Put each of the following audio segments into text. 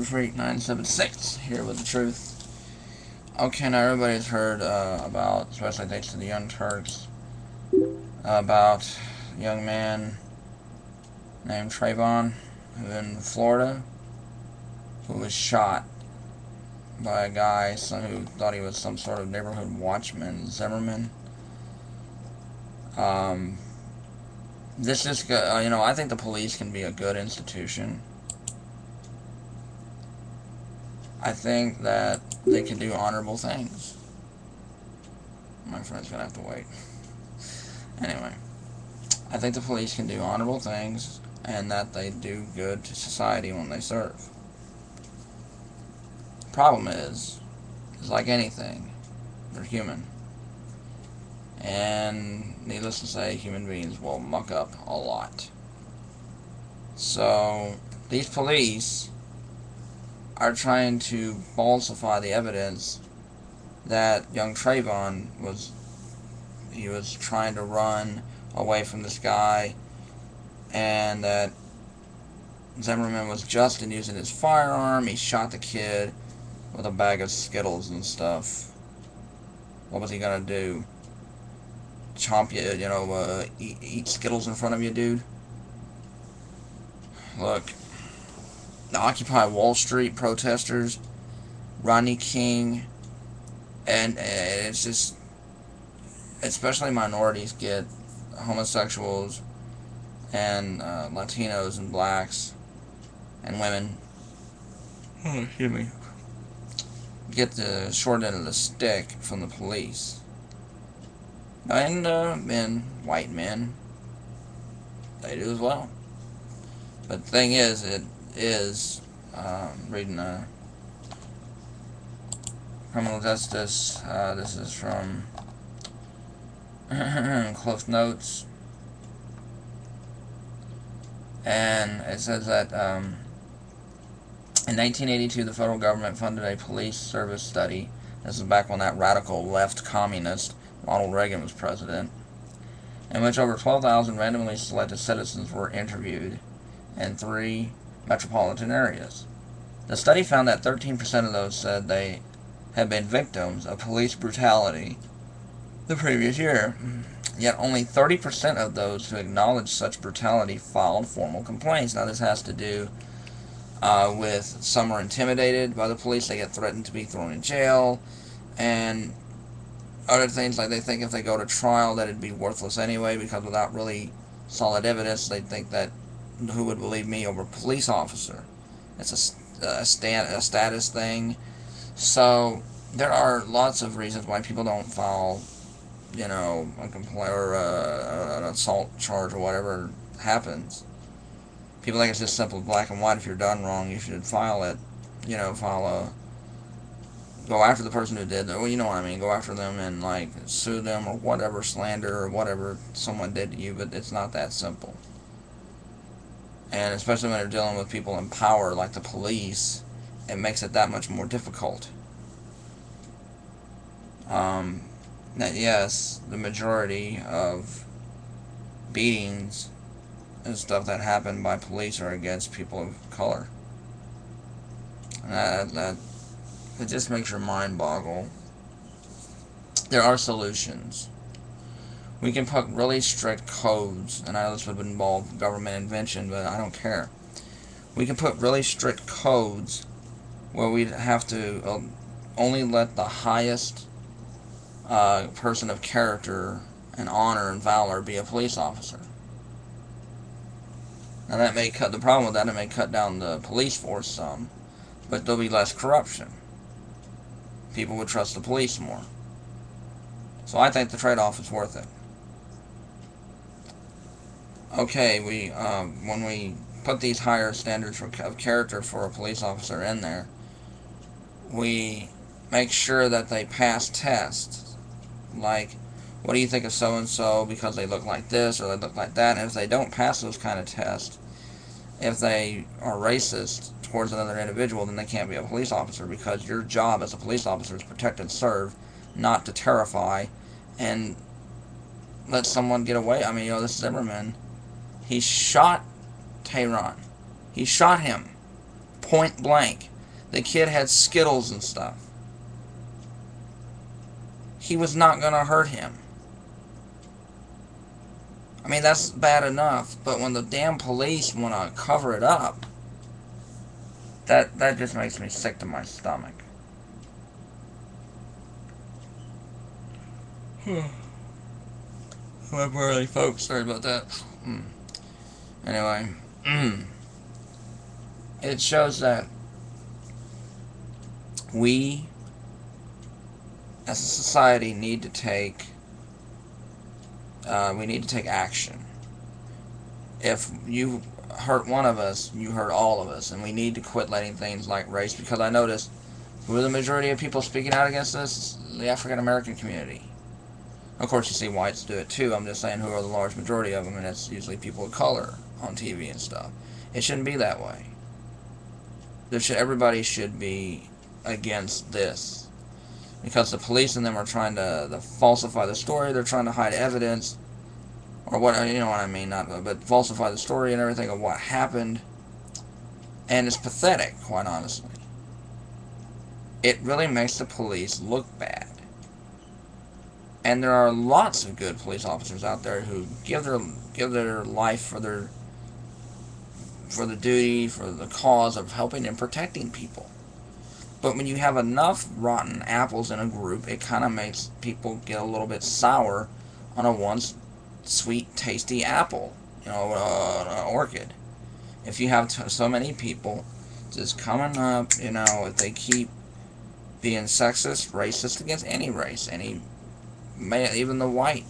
Freak 976 here with the truth. Okay, now everybody's heard about, especially thanks to the Young Turks, about a young man named Trayvon in Florida who was shot by a guy who thought he was some sort of neighborhood watchman, Zimmerman. This is, I think the police can be a good institution. I think that they can do honorable things. My friend's gonna have to wait. Anyway, I think the police can do honorable things and that they do good to society when they serve. Problem is like anything, they're human. And needless to say, human beings will muck up a lot. So, these police are trying to falsify the evidence that young Trayvon was trying to run away from this guy, and that Zimmerman was just in using his firearm. He shot the kid with a bag of Skittles and stuff. What was he gonna do? Chomp you, eat Skittles in front of you, dude? Look, the Occupy Wall Street protesters, Rodney King, and it's just, especially minorities get homosexuals and Latinos and blacks and women, excuse me, get the short end of the stick from the police. And men, white men, they do as well. But the thing is, it is, reading criminal justice, this is from Close Notes, and it says that in 1982 the federal government funded a police service study. This is back when that radical left communist Ronald Reagan was president, in which over 12,000 randomly selected citizens were interviewed in 3 metropolitan areas. The study found that 13% of those said they had been victims of police brutality the previous year, yet only 30% of those who acknowledged such brutality filed formal complaints. Now this has to do with some are intimidated by the police, they get threatened to be thrown in jail, and other things like they think if they go to trial that it'd be worthless anyway, because without really solid evidence they think that who would believe me over a police officer. It's a status thing. So there are lots of reasons why people don't file, a complaint or an assault charge or whatever happens. People think it's just simple black and white. If you're done wrong, you should file it. Go after the person who did that. Well, you know what I mean. Go after them and sue them or whatever, slander or whatever someone did to you. But it's not that simple. And especially when you're dealing with people in power like the police, it makes it that much more difficult. That yes, the majority of beatings and stuff that happen by police are against people of color. And that it just makes your mind boggle. There are solutions. We can put really strict codes, and I know this would involve government invention, but I don't care. We can put really strict codes where we'd have to only let the highest person of character and honor and valor be a police officer. Now that may cut, the problem with that, it may cut down the police force some, but there'll be less corruption. People would trust the police more. So I think the trade-off is worth it. Okay, when we put these higher standards of character for a police officer in there, we make sure that they pass tests. Like, what do you think of so-and-so because they look like this or they look like that? And if they don't pass those kind of tests, if they are racist towards another individual, then they can't be a police officer, because your job as a police officer is protect and serve, not to terrify and let someone get away. I mean, this Zimmerman, he shot Tehran. He shot him point blank. The kid had Skittles and stuff. He was not going to hurt him. I mean, that's bad enough, but when the damn police want to cover it up, that just makes me sick to my stomach. My burly folks, sorry about that. Anyway, it shows that we, as a society, need to take action. If you hurt one of us, you hurt all of us, and we need to quit letting things like race, because I noticed who are the majority of people speaking out against this? The African American community. Of course, you see whites do it too. I'm just saying who are the large majority of them, and it's usually people of color on TV and stuff. It shouldn't be that way. Everybody should be against this, because the police and them are trying to falsify the story. They're trying to hide evidence, or what, you know what I mean, but falsify the story and everything of what happened. And it's pathetic, quite honestly. It really makes the police look bad. And there are lots of good police officers out there who give their life for the duty, for the cause of helping and protecting people. But when you have enough rotten apples in a group, it kind of makes people get a little bit sour on a once sweet, tasty apple, an orchid. If you have so many people just coming up, if they keep being sexist, racist against any race, even the white,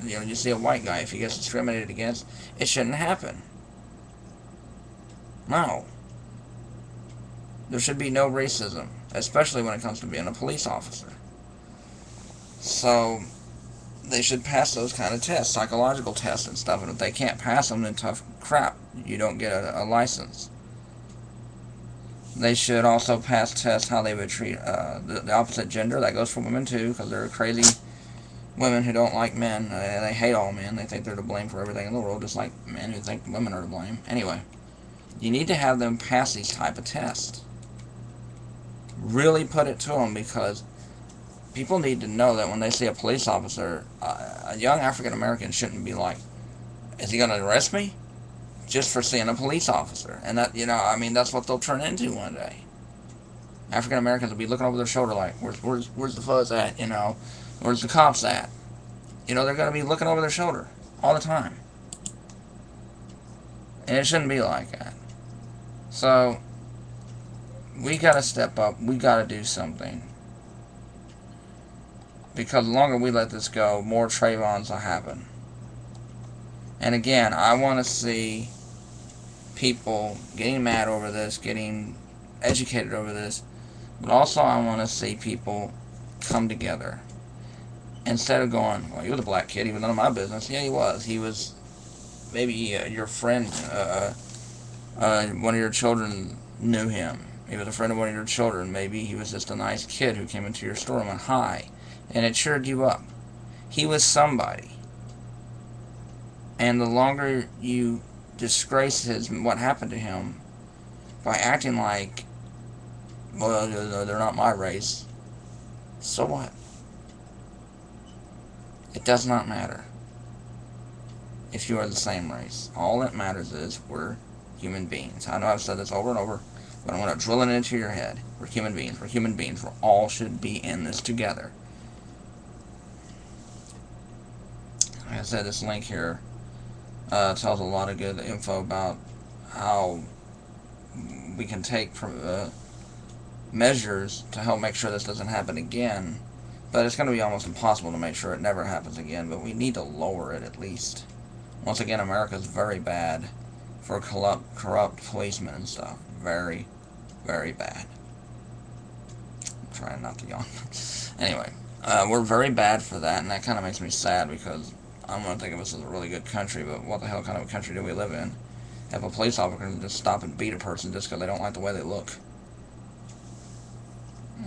you see a white guy, if he gets discriminated against, it shouldn't happen. No. There should be no racism, especially when it comes to being a police officer. So, they should pass those kind of tests, psychological tests and stuff, and if they can't pass them, then tough crap, you don't get a license. They should also pass tests how they would treat the opposite gender. That goes for women too, because there are crazy women who don't like men. They hate all men. They think they're to blame for everything in the world, just like men who think women are to blame. Anyway, you need to have them pass these type of tests. Really put it to them, because people need to know that when they see a police officer, a young African American shouldn't be like, is he going to arrest me? Just for seeing a police officer. And that, that's what they'll turn into one day. African Americans will be looking over their shoulder like, where's the fuzz at? Where's the cops at? They're going to be looking over their shoulder all the time. And it shouldn't be like that. So, we got to step up. We got to do something. Because the longer we let this go, more Trayvons will happen. And again, I want to see people getting mad over this, getting educated over this, but also I want to see people come together. Instead of going, well, you're the black kid, he was none of my business. Yeah, he was. He was maybe your friend, one of your children knew him. He was a friend of one of your children. Maybe he was just a nice kid who came into your store and went hi, and it cheered you up. He was somebody. And the longer you disgrace what happened to him by acting like, well, they're not my race, so what? It does not matter if you are the same race. All that matters is we're human beings. I know I've said this over and over, but I'm going to drill it into your head. We're human beings. We're human beings. We all should be in this together. Like I said, this link here tells a lot of good info about how we can take measures to help make sure this doesn't happen again. But it's going to be almost impossible to make sure it never happens again. But we need to lower it at least. Once again, America's very bad for corrupt policemen and stuff. Very, very bad. I'm trying not to yawn. Anyway, we're very bad for that, and that kind of makes me sad, because I'm going to think of us as a really good country, but what the hell kind of a country do we live in? If a police officer can just stop and beat a person just because they don't like the way they look.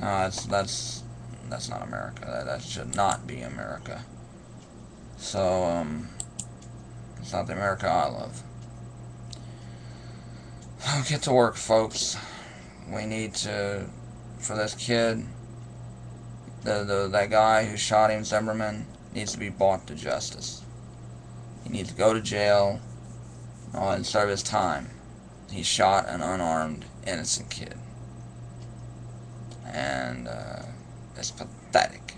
That's not America. That should not be America. So, it's not the America I love. Get to work, folks. we need to, for this kid, that guy who shot him, Zimmerman, needs to be brought to justice. He needs to go to jail and serve his time. He shot an unarmed, innocent kid. And it's pathetic.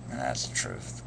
And that's the truth.